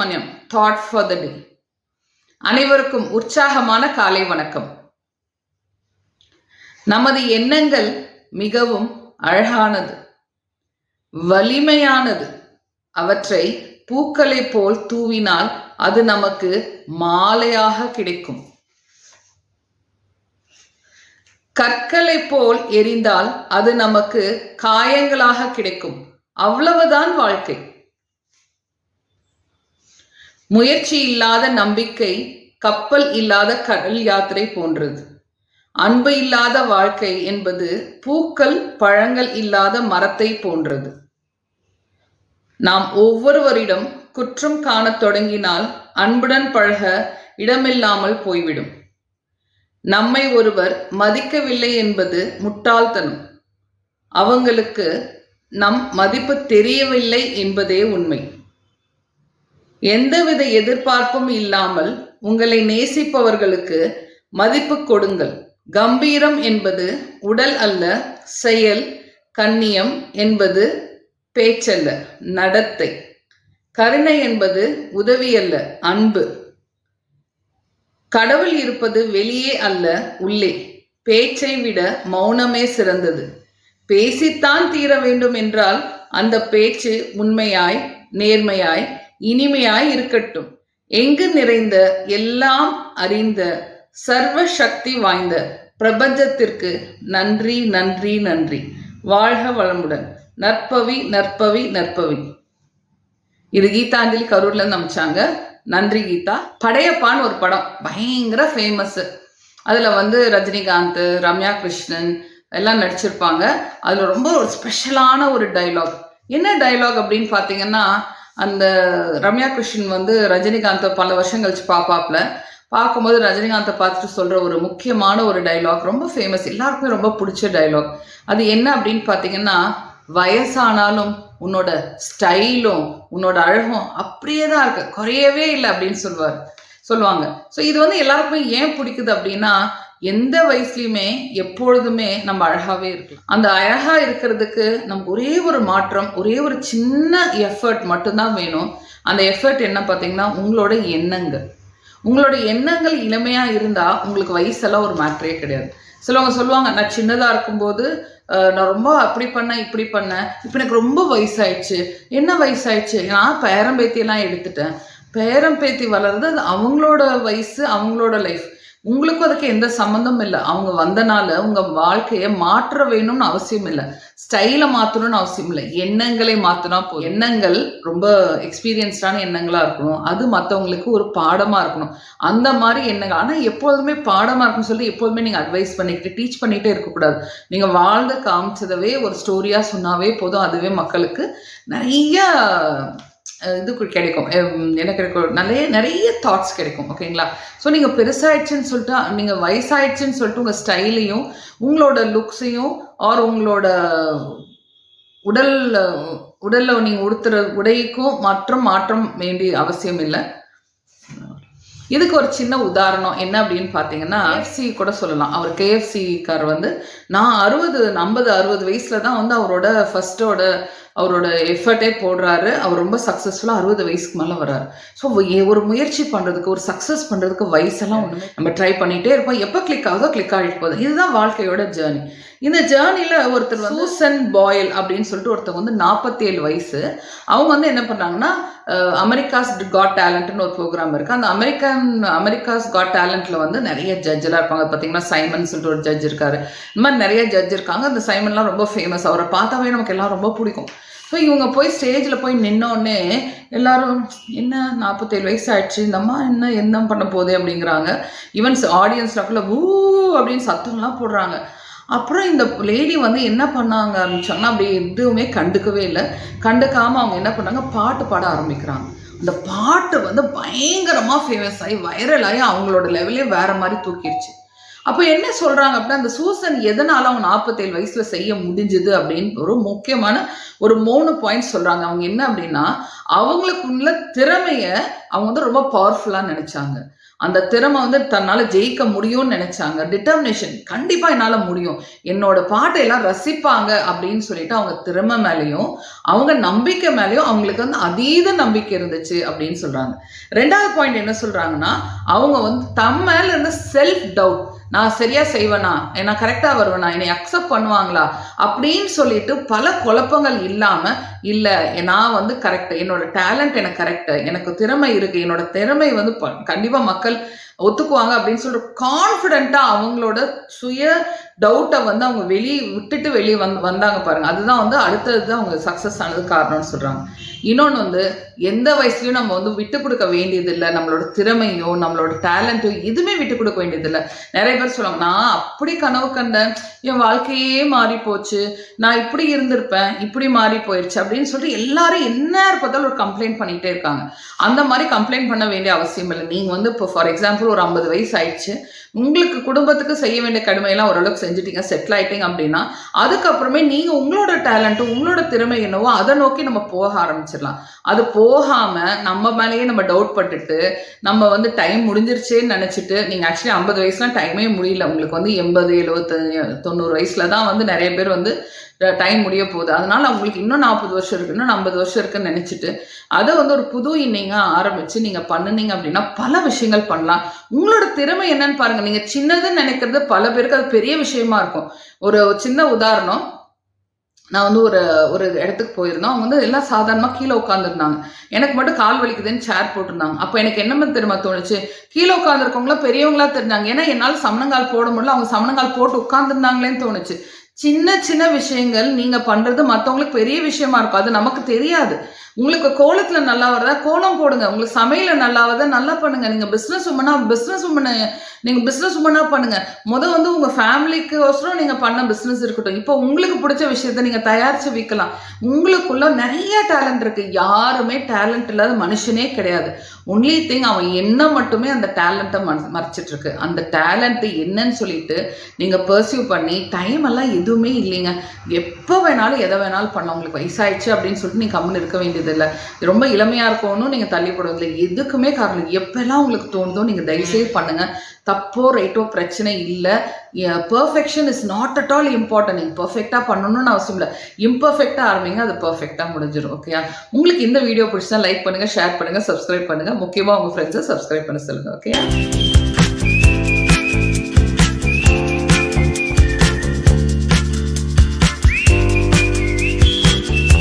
Subramaniam thought for the டே. அனைவருக்கும் உற்சாகமான காலை வணக்கம். நமது எண்ணங்கள் மிகவும் அழகானது, வலிமையானது. அவற்றை பூக்களை போல் தூவினால் அது நமக்கு மாலையாக கிடைக்கும். கற்களை போல் எரிந்தால் அது நமக்கு காயங்களாக கிடைக்கும். அவ்வளவுதான் வாழ்க்கை. முயற்சி இல்லாத நம்பிக்கை கப்பல் இல்லாத கடல் யாத்திரை போன்றது. அன்பு இல்லாத வாழ்க்கை என்பது பூக்கள் பழங்கள் இல்லாத மரத்தை போன்றது. நாம் ஒவ்வொருவரிடம் குற்றம் காணத் தொடங்கினால் அன்புடன் பழக இடமில்லாமல் போய்விடும். நம்மை ஒருவர் மதிக்கவில்லை என்பது முட்டாள்தனம். அவங்களுக்கு நம் மதிப்பு தெரியவில்லை என்பதே உண்மை. எந்தவித எதிர்பார்ப்பும் இல்லாமல் உங்களை நேசிப்பவர்களுக்கு மதிப்பு கொடுங்கள். கம்பீரம் என்பது உடல் அல்ல, செயல். கண்ணியம் என்பது பேச்சல்ல, நடத்தை. கருணை என்பது உதவி அல்ல, அன்பு. கடவுள் இருப்பது வெளியே அல்ல, உள்ளே. பேச்சை விட மௌனமே சிறந்தது. பேசித்தான் தீர வேண்டும் என்றால் அந்த பேச்சு உண்மையாய், நேர்மையாய், இனிமையாய் இருக்கட்டும். எங்கு நிறைந்த, எல்லாம் அறிந்த, சர்வ சக்தி வாய்ந்த பிரபஞ்சத்திற்கு நன்றி, நன்றி, நன்றி. வாழ்க வளமுடன். நற்பவி, நற்பவி, நற்பவி. இது கீதாஞ்சலி கரூர்ல இருந்து அமைச்சாங்க. நன்றி கீதா. படையப்பான்னு ஒரு படம் பயங்கர ஃபேமஸ். அதுல ரஜினிகாந்த், ரம்யா கிருஷ்ணன் எல்லாம் நடிச்சிருப்பாங்க. அதுல ரொம்ப ஒரு ஸ்பெஷலான ஒரு டைலாக். என்ன டைலாக் அப்படின்னு பாத்தீங்கன்னா, அந்த ரம்யா கிருஷ்ணன் ரஜினிகாந்தை பல வருஷம் கழிச்சு பார்க்கும்போது ரஜினிகாந்தை பார்த்துட்டு சொல்ற ஒரு முக்கியமான ஒரு டைலாக், ரொம்ப ஃபேமஸ், எல்லாருக்குமே ரொம்ப பிடிச்ச டைலாக். அது என்ன அப்படின்னு பார்த்தீங்கன்னா, வயசானாலும் உன்னோட ஸ்டைலும் உன்னோட அழகும் அப்படியே தான் இருக்கு, குறையவே இல்லை அப்படின்னு சொல்லுவாங்க. ஸோ இது எல்லாருக்குமே ஏன் பிடிக்குது அப்படின்னா, எந்த வயசுலையுமே எப்பொழுதுமே நம்ம அழகாவே இருக்கலாம். அந்த அழகா இருக்கிறதுக்கு நமக்கு ஒரே ஒரு மாற்றம், ஒரே ஒரு சின்ன எஃபர்ட் மட்டும்தான் வேணும். அந்த எஃபர்ட் என்ன பார்த்தீங்கன்னா, உங்களோட எண்ணங்கள். உங்களோட எண்ணங்கள் இளமையா இருந்தா உங்களுக்கு வயசெல்லாம் ஒரு மேட்டரே கிடையாது. சிலவங்க சொல்லுவாங்க, நான் சின்னதா இருக்கும்போது நான் ரொம்ப அப்படி பண்ணேன், இப்படி பண்ணேன், இப்போ எனக்கு ரொம்ப வயசாயிடுச்சு. என்ன வயசாயிடுச்சு? நான் பேரம்பேத்தியெல்லாம் எடுத்துட்டேன். பேரம்பேத்தி வளர்றது அது அவங்களோட வயசு, அவங்களோட லைஃப். உங்களுக்கும் அதுக்கு எந்த சம்மந்தமும் இல்லை. அவங்க வந்தனால உங்க வாழ்க்கையை மாற்ற வேணும்னு அவசியம் இல்லை, ஸ்டைலை மாற்றணும்னு அவசியம் இல்லை. எண்ணங்களை மாற்றினா போதும். எண்ணங்கள் ரொம்ப எக்ஸ்பீரியன்ஸ்டான எண்ணங்களா இருக்கணும். அது மற்றவங்களுக்கு ஒரு பாடமா இருக்கணும். அந்த மாதிரி எண்ணங்கள். ஆனால் எப்போதுமே பாடமா இருக்குன்னு சொல்லி எப்போதுமே நீங்க அட்வைஸ் பண்ணிக்கிட்டு டீச் பண்ணிக்கிட்டே இருக்கக்கூடாது. நீங்க வாழ்ந்து காமிச்சதவே ஒரு ஸ்டோரியா சொன்னாவே போதும். அதுவே மக்களுக்கு நிறைய இது கிடைக்கும். என்ன கிடைக்கும்? நிறைய தாட்ஸ் கிடைக்கும். ஓகேங்களா? ஸோ நீங்கள் பெருசாயிடுச்சுன்னு சொல்லிட்டு, நீங்கள் வயசாயிடுச்சுன்னு சொல்லிட்டு உங்கள் ஸ்டைலையும் உங்களோட லுக்ஸையும் ஆர் உங்களோட உடலில் நீங்கள் உடுத்துற உடைக்கும் மாற்றம் வேண்டிய அவசியம் இல்லை. இதுக்கு ஒரு சின்ன உதாரணம் என்ன அப்படின்னு பார்த்தீங்கன்னா, KFC கூட சொல்லலாம். அவர் KFC கார் நான் 50-60 வயசுல தான் அவரோட எஃபர்ட்டே போடுறாரு. அவர் ரொம்ப சக்ஸஸ்ஃபுல்லாக 60 வயசுக்கு மேலே வர்றாரு. ஸோ ஒரு முயற்சி பண்ணுறதுக்கு, ஒரு சக்ஸஸ் பண்ணுறதுக்கு வயசெல்லாம் ஒன்றுமே, நம்ம ட்ரை பண்ணிகிட்டே இருப்போம். எப்போ கிளிக் ஆகுதோ கிளிக் ஆகிட்டு போகுது. இதுதான் வாழ்க்கையோட ஜேர்னி. இந்த ஜேர்னியில் ஒருத்தர் சூசன் பாயில் அப்படின்னு சொல்லிட்டு ஒருத்தவங்க 47 வயசு. அவங்க என்ன பண்ணாங்கன்னா, அமெரிக்காஸ் காட் டேலண்ட்னு ஒரு ப்ரோக்ராம் இருக்குது. அந்த அமெரிக்காஸ் காட் டேலண்ட்டில் நிறைய ஜட்ஜெல்லாம் இருப்பாங்க. பார்த்தீங்கன்னா சைமன் சொல்லிட்டு ஒரு ஜட்ஜ் இருக்காரு. இந்த மாதிரி நிறைய ஜட்ஜ் இருக்காங்க. அந்த சைமன்லாம் ரொம்ப ஃபேமஸ். அவரை பார்த்தாவே நமக்கு எல்லாம் ரொம்ப பிடிக்கும். ஸோ இவங்க போய் ஸ்டேஜில் போய் நின்னோடனே எல்லாரும், என்ன 47 வயசு ஆயிடுச்சு, இந்த அம்மா என்ன பண்ண போகுது அப்படிங்கிறாங்க. ஈவன் ஆடியன்ஸ்லாக்குள்ள ஊ அப்படின்னு சத்தம்லாம் போடுறாங்க. அப்புறம் இந்த லேடி என்ன பண்ணாங்க ஆரம்பிச்சாங்கன்னா, அப்படி எதுவுமே கண்டுக்கவே இல்லை. கண்டுக்காமல் அவங்க என்ன பண்ணாங்க, பாட்டு பாட ஆரம்பிக்கிறாங்க. அந்த பாட்டு பயங்கரமாக ஃபேமஸ் ஆகி வைரல் ஆகி அவங்களோட லெவலே வேற மாதிரி தூக்கிடுச்சு. அப்போ என்ன சொல்றாங்க அப்படின்னா, அந்த சூசன் எதனால அவங்க 47 வயசுல செய்ய முடிஞ்சது அப்படின்னு ஒரு முக்கியமான ஒரு 3 பாயிண்ட்ஸ் சொல்றாங்க. அவங்க என்ன அப்படின்னா, அவங்களுக்குள்ள திறமைய அவங்க ரொம்ப பவர்ஃபுல்லா நினைச்சாங்க. அந்த திறமை வந்து தன்னால ஜெயிக்க முடியும்னு நினைச்சாங்க. டிட்டர்மினேஷன், கண்டிப்பா என்னால முடியும், என்னோட பாட்டை எல்லாம் ரசிப்பாங்க அப்படின்னு சொல்லிட்டு அவங்க திறமை மேலேயும் அவங்க நம்பிக்கை மேலேயும் அவங்களுக்கு வந்து அதீத நம்பிக்கை இருந்துச்சு அப்படின்னு சொல்றாங்க. ரெண்டாவது பாயிண்ட் என்ன சொல்றாங்கன்னா, அவங்க வந்து தம் மேல இருந்த செல்ஃப் டவுட், நான் சரியா செய்வேனா, நான் கரெக்டா வருவேனா, என்னை அக்செப்ட் பண்ணுவாங்களா அப்படின்னு சொல்லிட்டு பல குழப்பங்கள் இல்லாம, இல்ல நான் வந்து கரெக்ட், என்னோட டேலண்ட் எனக்கு கரெக்ட், எனக்கு திறமை இருக்கு, என்னோட திறமை வந்து கண்டிப்பா மக்கள் ஒத்துக்குவாங்க அப்படின்னு சொல்லிட்டு கான்ஃபிடென்ட்டா அவங்களோட சுய டவுட்டை வந்து அவங்க விட்டுட்டு வெளியே வந்தாங்க பாருங்க. அதுதான் வந்து அடுத்தது அவங்க சக்சஸ் ஆனது காரணம்னு சொல்றாங்க. இன்னொன்று வந்து எந்த வயசுலயும் நம்ம வந்து விட்டு கொடுக்க வேண்டியதில்லை, நம்மளோட திறமையோ நம்மளோட டேலண்ட்டோ எதுவுமே விட்டு கொடுக்க வேண்டியதில்லை. நிறைய பேர் சொல்லுவாங்க, நான் அப்படி கனவு கண்டேன், என் வாழ்க்கையே மாறி போச்சு, நான் இப்படி இருந்திருப்பேன், இப்படி மாறி போயிடுச்சு அப்படின்னு சொல்லிட்டு எல்லாரும் என்ன பார்த்தாலும் ஒரு கம்ப்ளைண்ட் பண்ணிக்கிட்டே இருக்காங்க. அந்த மாதிரி கம்ப்ளைண்ட் பண்ண வேண்டிய அவசியம் இல்லை. நீங்கள் வந்து இப்போ ஃபார் எக்ஸாம்பிள் ஒரு 50 வயசு ஆயிடுச்சு, உங்களுக்கு குடும்பத்துக்கு செய்ய வேண்டிய கடமையெல்லாம் ஓரளவுக்கு செஞ்சுட்டீங்க, செட்டில் ஆயிட்டீங்க அப்படின்னா அதுக்கப்புறமே நீங்க உங்களோட டேலண்ட்டும் உங்களோட திறமை என்னவோ அதை நோக்கி நம்ம போக ஆரம்பிச்சிடலாம். அது போகாம நம்ம மேலேயே நம்ம டவுட் பட்டுட்டு நம்ம வந்து டைம் முடிஞ்சிருச்சேன்னு நினைச்சிட்டு, நீங்க ஆக்சுவலி 50 வயசுலாம் டைமே முடியல, உங்களுக்கு வந்து 80, 70, 90 வயசுல தான் வந்து நிறைய பேர் வந்து டைம் முடிய போகுது. அதனால அவங்களுக்கு இன்னும் 40 வருஷம் இருக்கு, இன்னும் 50 வருஷம் இருக்குன்னு நினைச்சிட்டு அதை வந்து ஒரு புது இன்னிங்கா ஆரம்பிச்சு நீங்க பண்ணுனீங்க அப்படின்னா பல விஷயங்கள் பண்ணலாம். உங்களோட திறமை என்னன்னு பாருங்க. நீங்க சின்னதுன்னு நினைக்கிறது பல பேருக்கு அது பெரிய விஷயமா இருக்கும். ஒரு சின்ன உதாரணம், நான் வந்து ஒரு இடத்துக்கு போயிருந்தோம். அவங்க வந்து எல்லாம் சாதாரணமாக கீழே உட்காந்துருந்தாங்க. எனக்கு மட்டும் கால் வலிக்குதுன்னு சேர் போட்டிருந்தாங்க. அப்போ எனக்கு என்ன தெரியுமா தோணுச்சு, கீழே உட்காந்துருக்கவங்களாம் பெரியவங்களா தெரிஞ்சாங்க. ஏன்னா என்னால் சமணங்கால் போட முடியல, அவங்க சமணங்கால் போட்டு உட்காந்துருந்தாங்களேன்னு தோணுச்சு. சின்ன சின்ன விஷயங்கள் நீங்க பண்றது மற்றவங்களுக்கு பெரிய விஷயமா இருக்கும், அது நமக்கு தெரியாது. உங்களுக்கு கோலத்துல நல்லா வருதா கோலம் போடுங்க, உங்களுக்கு சமையல நல்லா வருதா நல்லா பண்ணுங்க, நீங்க பிசினஸ் உமனா நீங்க பிசினஸ் உமனா பண்ணுங்க. வந்து உங்க ஃபேமிலிக்கு ஒசரம் நீங்க பண்ண பிசினஸ் இருக்கட்டும். இப்போ உங்களுக்கு பிடிச்ச விஷயத்த நீங்க தயாரிச்சு விற்கலாம். உங்களுக்குள்ள நிறைய டேலண்ட் இருக்கு. யாருமே டேலண்ட் இல்லாத மனுஷனே கிடையாது. ஒன்லி திங் அவன் என்ன மட்டுமே அந்த டேலண்ட்டை மறைச்சிட்டு இருக்கு. அந்த டேலண்ட் என்னன்னு சொல்லிட்டு நீங்க பர்சியூ பண்ணி, டைம் எல்லாம் எதுவுமே இல்லைங்க, எப்போ வேணாலும் எதை வேணாலும் பண்ணலாம். உங்களுக்கு வயசாயிடுச்சு அப்படின்னு சொல்லிட்டு நீங்க கம்முன்னு இருக்க வேண்டியது இல்லை, ரொம்ப இளமையா இருக்கணும் நீங்க தள்ளி போடுவதில்லை, எதுக்குமே காரணம் எப்பெல்லாம் உங்களுக்கு தோணுதோ நீங்க தயவுசெய்து பண்ணுங்க. தப்போ ரைட்டோ பிரச்சனை இல்லை. Perfection is not at all important. நீங்கள் பெர்ஃபெக்டாக பண்ணணும்னு அவசியம் இல்லை, இம்பர்ஃபெக்டாக ஆரம்பிங்க, அது பெர்ஃபெக்டாக முடிஞ்சிடும். ஓகேயா? உங்களுக்கு இந்த வீடியோ பிடிச்சா லைக் பண்ணுங்கள், ஷேர் பண்ணுங்கள், சப்ஸ்கிரைப் பண்ணுங்கள். முக்கியமாக உங்கள் ஃப்ரெண்ட்ஸை சப்ஸ்கிரைப் பண்ண சொல்லுங்கள். ஓகே?